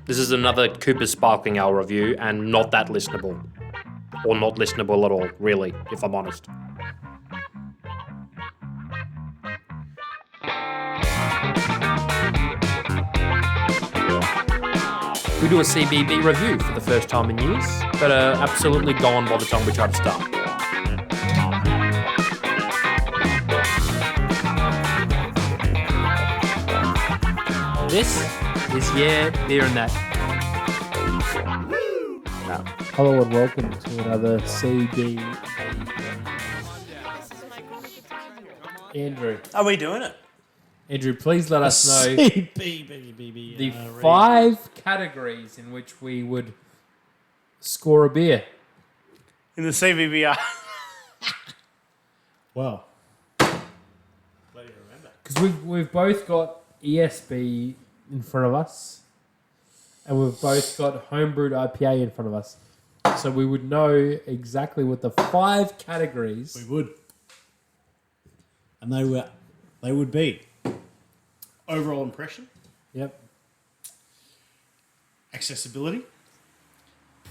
This is another Cooper's Sparkling Ale review, and not that listenable. Or not listenable at all, really, if I'm honest. We do a CBB review for the first time in years, but are absolutely gone by the time we try to start. This is Beer and That. No. Hello and welcome to another CB. Andrew. Are we doing it? Andrew, please let us know the 5 categories in which we would score a beer. In the CVBR. Well, because we've both got ESB in front of us, and we've both got homebrewed IPA in front of us, so we would know exactly what the 5 categories. We would, and they would be overall impression, Yep. accessibility,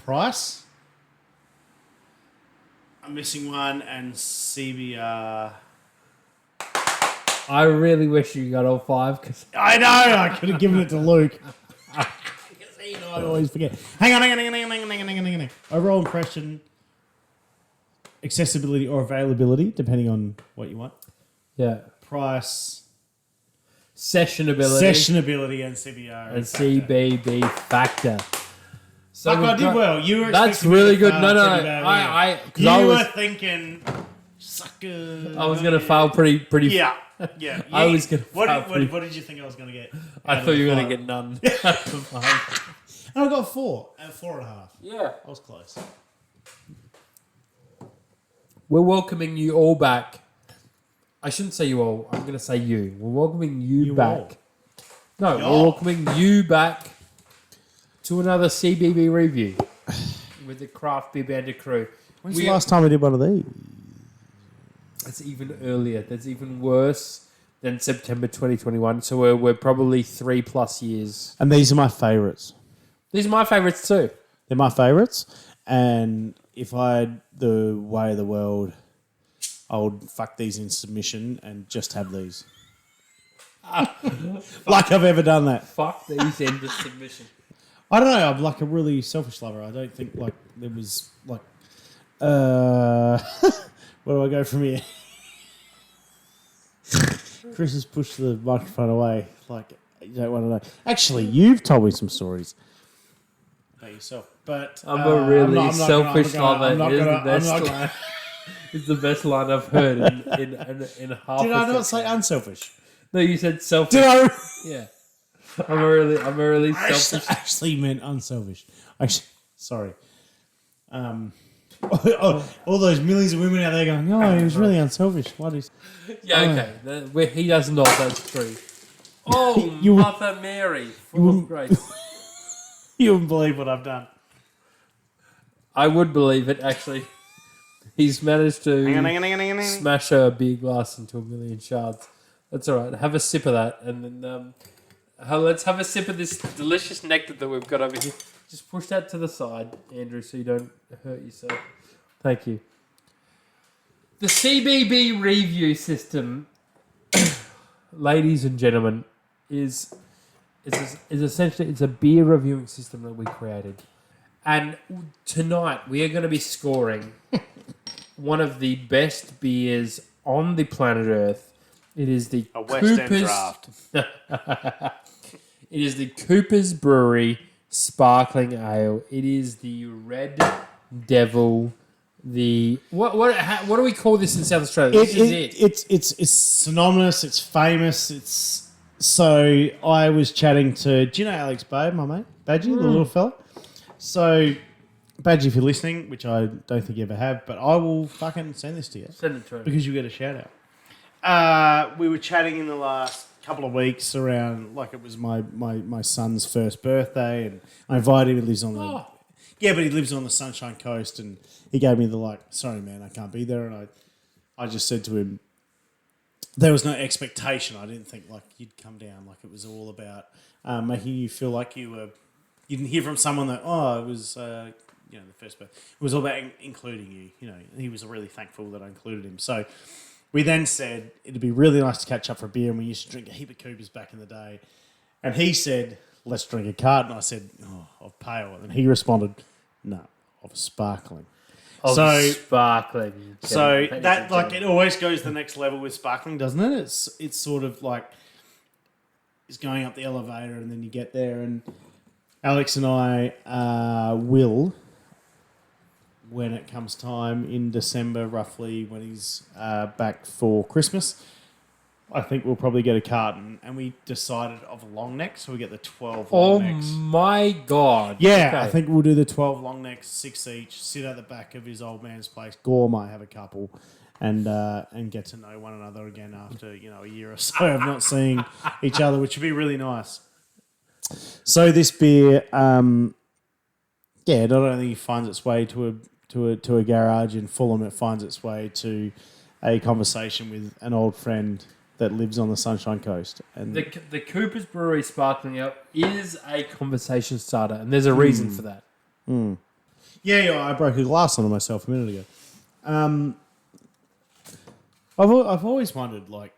price. I'm missing one, and CBR. I really wish you got all 5 because I know I could have given it to Luke. Because he and I always forget. Hang on. Overall impression, accessibility or availability, depending on what you want. yeah, Price, sessionability, and CBR. and CBB factor. So Fuck, we've I did got- well. You were That's expecting me really to good. fail No, pretty badly. because I You was were thinking, sucker. I was gonna fail pretty. Yeah. I was gonna What fail did, pretty- what did you think I was going to get? I out thought of you were the gonna five? get none. And I got 4 at 4.5. Yeah, I was close. we're welcoming you all back. I shouldn't say you all. I'm gonna say you. We're welcoming you back. all. No, Y'all. we're welcoming you back to another CBB review with the Craft Beer Bandit crew. When's the last time we did one of these? It's even earlier. That's even worse than September 2021. So we're probably 3+ years. And these are my favourites. These are my favourites too. They're my favourites. And if I had the way of the world, I would fuck these in submission and just have these. Like I've ever done that. Fuck these into submission. I don't know. I'm like a really selfish lover. I don't think like there was like, where do I go from here? Chris has pushed the microphone away. Like you don't want to know. Actually, you've told me some stories about yourself, but I'm a really I'm not selfish lover. I'm not It is gonna- the best I'm not line. It's the best line I've heard in half. Did a I not second. say unselfish? No, you said selfish. Did I? Yeah. I'm a really I selfish. actually meant unselfish. Actually, sorry. All those millions of women out there going, "Oh, he was really unselfish." What is? Yeah, okay. He does not. That's true. Oh, You- Mother Mary, full of grace. You wouldn't believe what I've done. I would believe it, actually. He's managed to smash a beer glass into a million shards. That's all right. Have a sip of that, and then let's have a sip of this delicious nectar that we've got over here. Just push that to the side, Andrew, so you don't hurt yourself. Thank you. The CBB review system, ladies and gentlemen, is essentially it's a beer reviewing system that we created. And tonight we are going to be scoring one of the best beers on the planet Earth. It is the A West End draft. It is the Cooper's Brewery Sparkling Ale. It is the Red Devil. The what do we call this in South Australia? This is it. It's synonymous. It's famous. It's so. I was chatting to. Do you know Alex Babe, my mate, Badgie, the little fella? So, Badgie, if you're listening, which I don't think you ever have, but I will fucking send this to you Send it to him. because you get a shout out. We were chatting in the last couple of weeks around, like it was my son's first birthday, and I invited him. He lives on the but he lives on the Sunshine Coast, and he gave me the sorry man, I can't be there, and I just said to him, there was no expectation. I didn't think like you'd come down. Like it was all about making you feel like you didn't hear from someone that it was the first birth. It was all about including you. You know, he was really thankful that I included him. So we then said it'd be really nice to catch up for a beer, and we used to drink a heap of Coopers back in the day. And he said, "Let's drink a carton." I said, "Of pale," and he responded, "No, of sparkling." Sparkling. So that like it always goes the next level with sparkling, doesn't it? It's sort of like it's going up the elevator and then you get there, and Alex and I will, when it comes time in December, roughly when he's back for Christmas, I think we'll probably get a carton, and we decided of a long neck, so we get the 12 long necks. My God. Yeah, Okay. I think we'll do the 12 long necks, 6 each, sit at the back of his old man's place. Gore might have a couple and get to know one another again after, a year or so of not seeing each other, which would be really nice. So this beer, not only finds its way to a garage in Fulham, it finds its way to a conversation with an old friend that lives on the Sunshine Coast. And The Cooper's Brewery Sparkling Ale is a conversation starter, and there's a reason for that. Yeah, I broke a glass on myself a minute ago. I've always wondered, like,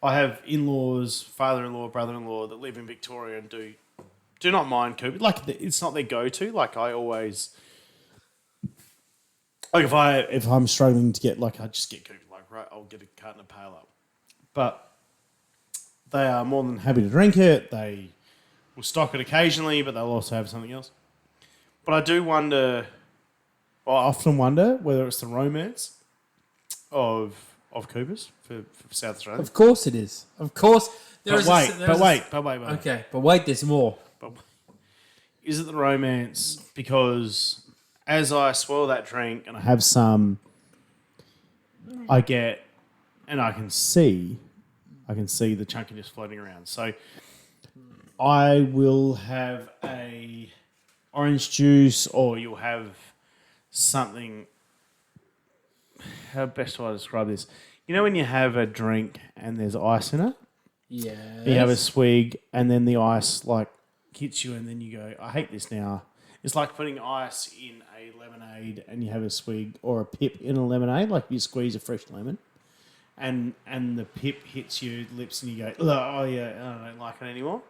I have in-laws, father-in-law, brother-in-law that live in Victoria and do not mind Cooper. Like, it's not their go-to. Like, I always, like, if I'm struggling to get, like, I just get Cooper. Like, right, I'll get a carton of Pale Ale. But they are more than happy to drink it. They will stock it occasionally, but they'll also have something else. But I do wonder, I often wonder whether it's the romance of Coopers for South Australia. Of course it is. Of course. But wait. Okay, but wait, there's more. But is it the romance? Because as I swirl that drink and I have some, I get, and I can see the chunkiness floating around. So I will have a orange juice, or you'll have something. How best do I describe this? You know when you have a drink and there's ice in it? Yeah. You have a swig and then the ice like hits you and then you go, I hate this now. It's like putting ice in a lemonade and you have a swig, or a pip in a lemonade, like you squeeze a fresh lemon and the pip hits your lips and you go, oh yeah, I don't like it anymore.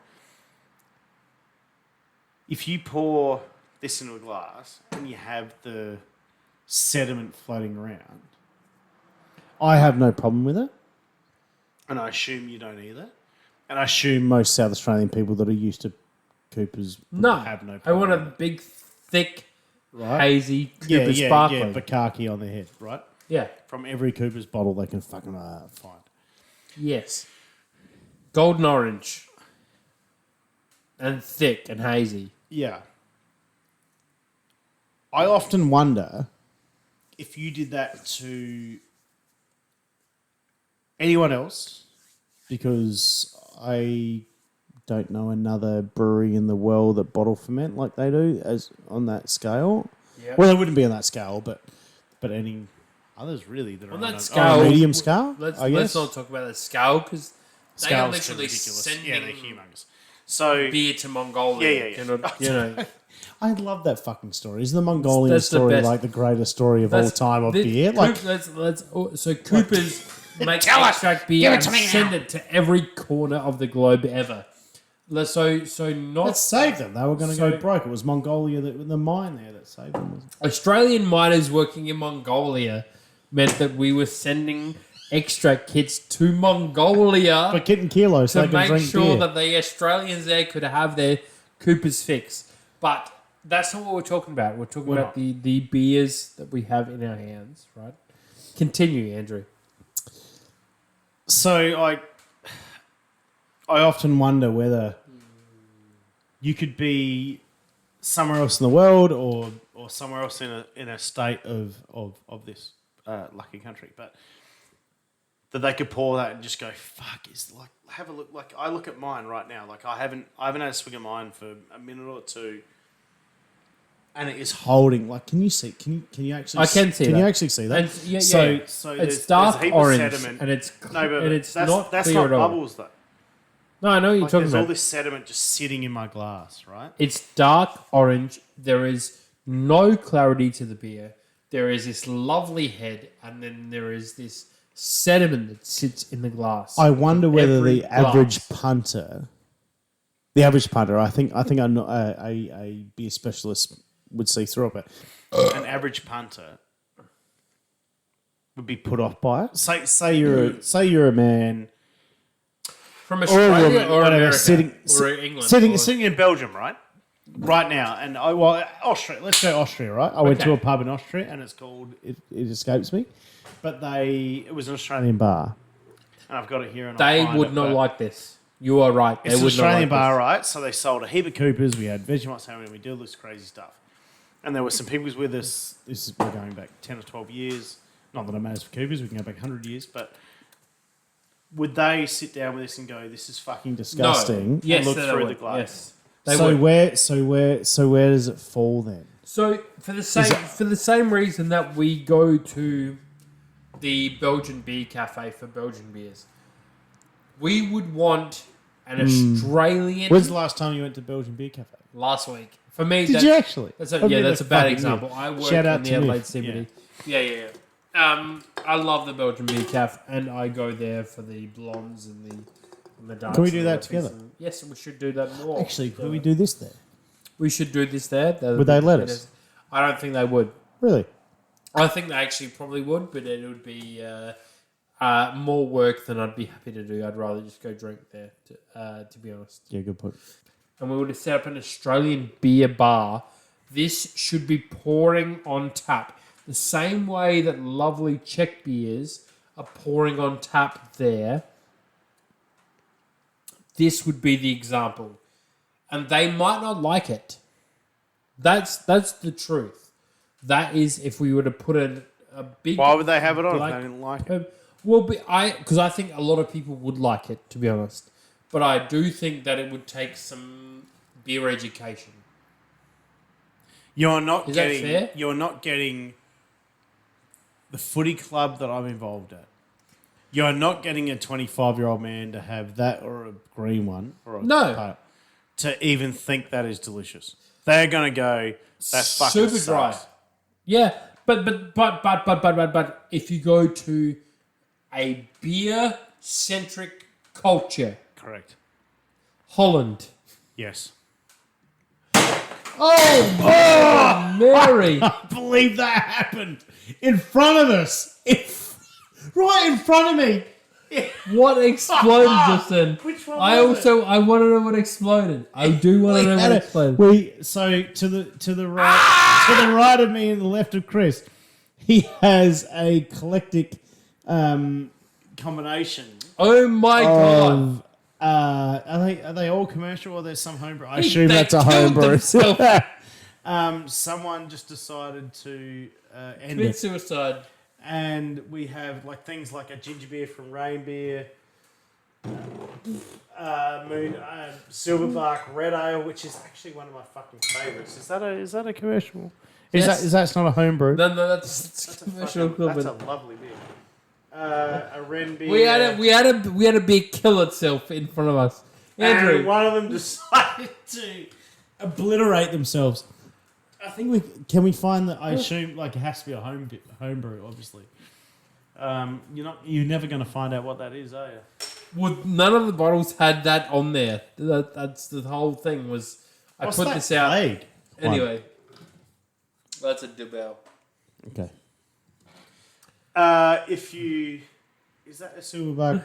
If you pour this into a glass and you have the sediment floating around, I have no problem with it. And I assume you don't either. And I assume most South Australian people that are used to Coopers have no problem. I want a big, thick, hazy Cooper sparkling. Yeah, Bakaki on their head, right? Yeah. From every Cooper's bottle they can fucking find. Yes. Golden orange. And thick and hazy. Yeah. I often wonder if you did that to anyone else, because I don't know another brewery in the world that bottle ferment like they do as on that scale. Yeah. Well, they wouldn't be on that scale, but any others really that are On on that a scale, medium scale. Let's I guess not talk about the scale, because they are scales are literally ridiculous. sending Yeah, they're humongous. So beer to Mongolia. Yeah. You know. I love that fucking story. Is the Mongolian That's the story best. like the greatest story of all time of beer? Like, So Coopers make extract beer and send it to every corner of the globe ever. Let's save them. They were going to go broke. It was Mongolia, the mine there that saved them. Australian miners working in Mongolia meant that we were sending extract kits to Mongolia But getting kilos so to they can make drink sure beer. that the Australians there could have their Cooper's fix. But that's not what we're talking about. We're talking about the beers that we have in our hands, right? Continue, Andrew. So I often wonder whether you could be somewhere else in the world or somewhere else in a state of this lucky country, but that they could pour that and just go, fuck, have a look. Like, I look at mine right now. Like, I haven't had a swig of mine for a minute or two, and it is holding. Like, can you see? Can you actually? I can see Can that. you actually see that? And yeah, So yeah. So It's there's dark a heap orange, of sediment. and it's No, but and it's that's not that's clear not at all. bubbles though. No, I know what you're Like, talking there's all about. this sediment just sitting in my glass, right? It's dark orange. There is no clarity to the beer. There is this lovely head, and then there is this sediment that sits in the glass. I wonder whether Every the average glass. punter, I think I'm not a beer specialist would see through it, but An average punter would be put off by it. Say you're a man From Australia or whatever, America sitting or England. sitting or- sitting in Belgium, right? Right now, and Austria. Let's go Austria, right? I went Okay. to a pub in Austria, and it's called. it escapes me, but It was an Australian bar, and I've got it here. And They I'll find would it, not but like this. You are right. They It's an would Australian not like bar, this. right? So they sold a heap of Coopers. We had Vegemite sandwich. We did all this crazy stuff, and there were some people with us. We're going back 10 or 12 years. Not that it matters for Coopers. We can go back 100 years, but. Would they sit down with us and go, "This is fucking disgusting"? No. Yes, and look they through would. the glass. Yes. They So would. where does it fall then? So for the same reason that we go to the Belgian beer cafe for Belgian beers, we would want an Australian. When's the last time you went to Belgian Beer Cafe? Last week for me? Did you actually? That's a, I've yeah, been that's a there bad fucking example. years. I work Shout out in the to Adelaide Myth. CBD. Yeah. I love the Belgian beer cafe, and I go there for the blondes and the darks. Can we do and that the together? and- yes, we should do that more. Actually, could we do this there? We should do this there. Would they let us? I don't think they would. Really? I think they actually probably would, but it would be more work than I'd be happy to do. I'd rather just go drink there, to be honest. Yeah, good point. And we would have set up an Australian beer bar. This should be pouring on tap. The same way that lovely Czech beers are pouring on tap there. This would be the example. And they might not like it. That's the truth. That is if we were to put a big... Why would they have it on Like- if they didn't like it? Well, because I think a lot of people would like it, to be honest. But I do think that it would take some beer education. You're not Is that getting. fair? You're not getting the footy club that I'm involved at. You're not getting a 25-year-old man to have that or a green one or a No. part to even think that is delicious. They're gonna go. That's fucking Super dry. sucks." Yeah, but if you go to a beer-centric culture, Correct. Holland. Yes. Oh, Mary! I believe that happened in front of us. Right in front of me. What exploded just then? Which one I was I want to know what exploded. I do want to know what exploded. So to the right of me and the left of Chris, he has a eclectic Combination. Oh my god! of are they all commercial or there's some homebrew? I They assume that's a killed homebrew. themselves. Someone just decided to end Commit it. suicide. And we have like things like a ginger beer from Rain Beer, Silverbark Red Ale, which is actually one of my fucking favourites. Is that a commercial? Yes. Is that's not a homebrew? No, that's commercial That's a equipment. lovely beer. A Ren beer. We had a beer kill itself in front of us. Andrew, And one of them decided to. Obliterate themselves. I think can we find that? I assume like it has to be a homebrew, obviously. You're never going to find out what that is, are you? well, none of the bottles had that on there. That's the whole thing was. I What's put that this out Plague. anyway. That's a debel. Okay. Is that a Silverback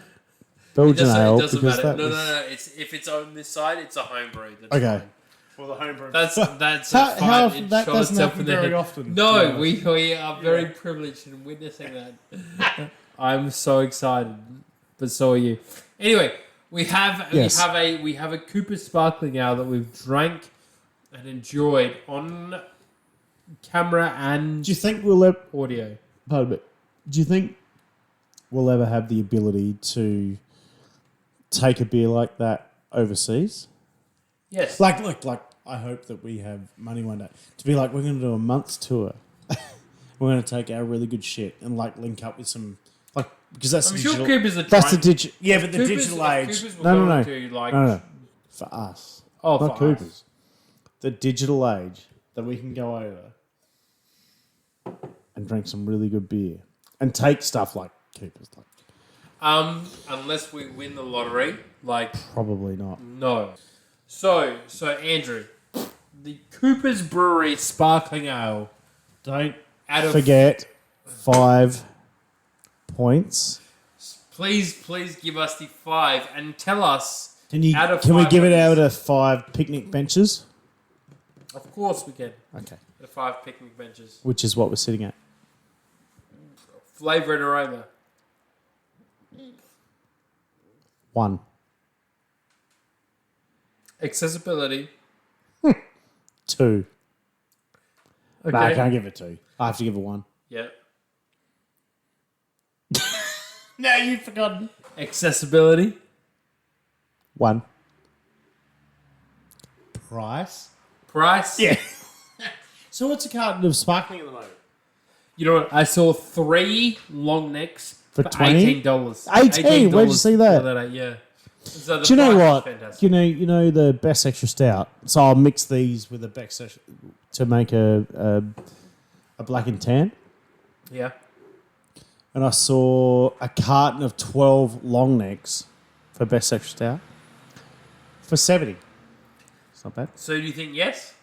Belgian ale. It doesn't because matter. that No. was- It's if it's on this side, it's a homebrew. That's Okay. fine. Well, the homebrew. That's How- a how- fine. It that shot doesn't itself happen in the very head. often, No, to we are very privileged in witnessing that. I'm so excited, but so are you. Anyway, we have a Cooper Sparkling Ale that we've drank and enjoyed on camera and Do you think we'll ever? audio. Pardon me. Do you think we'll ever have the ability to take a beer like that overseas? Yes. Like I hope that we have money one day to be like, we're going to do a month's tour. We're going to take our really good shit and like link up with some like because that's I'm the sure digital. Coopers are That's the trying. digital. Yeah, but the Coopers- digital age. Coopers will No, go no, no, into, like- no, no. For us, Oh, not for us. Coopers. The digital age that we can go over and drink some really good beer and take stuff like Coopers. Like Unless we win the lottery, like probably not. no. So Andrew, the Cooper's Brewery Sparkling Ale. Don't Out of forget 5 points. please give us the 5 and tell us. Can you? Out of Can we 5 give it what out is- of 5 picnic benches? Of course we can. Okay, The 5 picnic benches. which is what we're sitting at. Flavor and aroma. 1. Accessibility. 2. Okay. No, I can't give it 2. I have to give it 1. Yeah. No, you've forgotten. Accessibility. 1. Price? Price. Yeah. So what's a carton of sparkling at the moment? You know what? I saw 3 long necks For for 20? $18. 18? Where'd you see that? Yeah. So the Do you know price is what? fantastic. You know the best extra stout. So I'll mix these with the best extra to make a black and tan. Yeah. And I saw a carton of 12 long necks for best extra stout for 70. It's not bad. So do you think yes?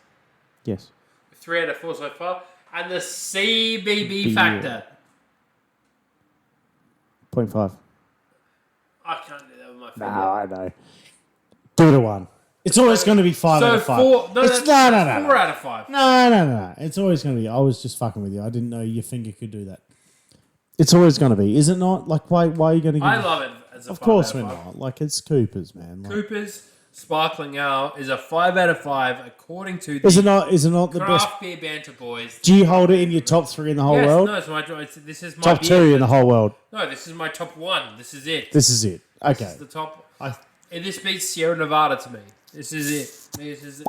Yes. 3 out of 4 so far. And the CBB Beer. factor. 0.5. I can't do that with my No, finger. I know. Do it a 1. It's always going to be 5 out So of 5. 4. No, It's, that's no. 4 out of 5. No. It's always going to be. I was just fucking with you. I didn't know your finger could do that. It's always going to be. Is it not? Like, why are you going to give I love it as a Of 5 course out we're of 5. not. Like, it's Cooper's, man. Like, Cooper's Sparkling Ale is a 5 out of 5 according to the is it not the best? Craft Beer Banter Boys. Do you hold it in your top 3 in the whole Yes, world? no, this is my Top beer. 2 in the whole world. No, this is my top 1. This is it. This is it. This Okay. is the top. I, And this beats Sierra Nevada to me. This is it.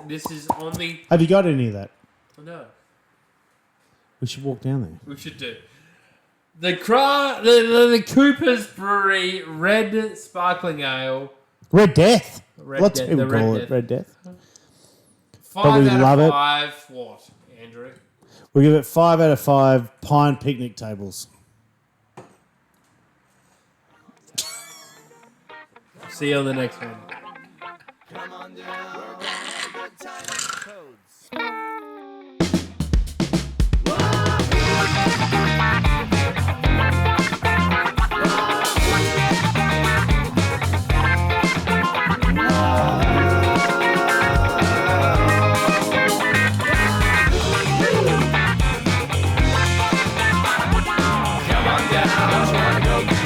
This is only. have you got any of that? No, We should walk down there. we should do. The Cooper's Brewery Red Sparkling Ale. Red Death. Red Lots Death, of people the Red call Death. it Red Death. 5 we out love of it. 5. What, Andrew? We give it 5 out of 5 pine picnic tables. See you on the next one. Come on down, we're gonna have a good time with codes. Come on down, we're gonna go